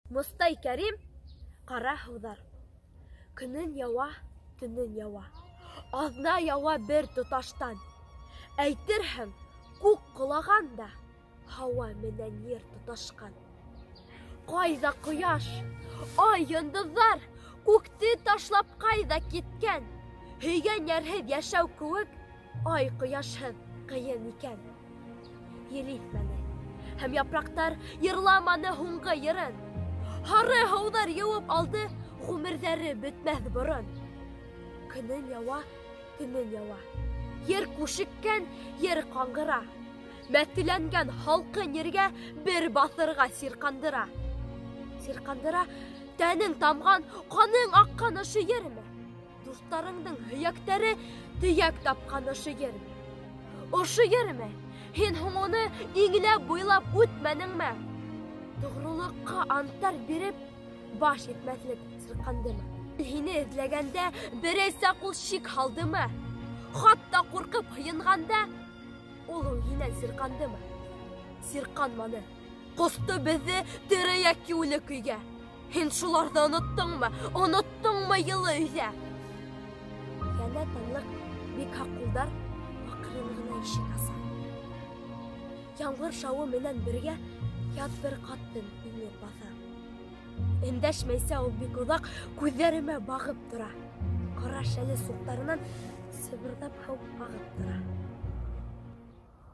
Мостай Кәрим, ҡара һыуҙар. Көнөн яуа, төнөн яуа. Аҙна яуа бер тоташтан. Әйтерһең, күк ҡолаған да, һауа менән ер тоташҡан. Ҡайҙа ҡояш, ай, йондоҙҙар, күкте ташлап ҡайҙа киткән? Һөйгән йәрһеҙ йәшәү кеүек, ай ҡояшһыҙ ҡыйын икән. Ел иҫмәне, һәм япраҡтар йырламаны һуңғы йырын. Һары һыуҙар йыуып алды ғүмерҙәре бөтмәҫ борон. Көнөн яуа, төнөн яуа. Ер күшеккән, ер ҡаңғыра. Мәтеләнгән һалҡын ергә бер баҫырға сирҡандыра. Сирҡандыра, тәнең тамған, ҡаның аҡҡан ошо ерме? Дуҫтарыңдың һөйәктәре төйәк тапҡан ошо ерме? Ошо ерме? Һин һуң уны иңләп буйлап үтмәнеңме? Тоғролоҡҡа анттар биреп, баш етмәҫлек сирҡандымы? Һине эҙләгәндә берәйсә ҡул шик һалдымы? Хатта ҡурҡып һыйынғанда, улың һинән сирҡандымы? Сирҡанманы. Ҡосто беҙҙе тере йәки үле көйгә. Һин шуларҙы оноттоңмо? Оноттоңмо йылы өйҙә? Йәнә тынлыҡ, бик һаҡ ҡулдар аҡрын ғына ишек аса. Яңғыр шауы менән бергә ят бер ҡатын иңеп баҫа. Өндәшмәйсә ул бик оҙаҡ күҙҙәремә бағып тора. Ҡара шәле суҡтарынан сыбырҙап һыу ағып тора.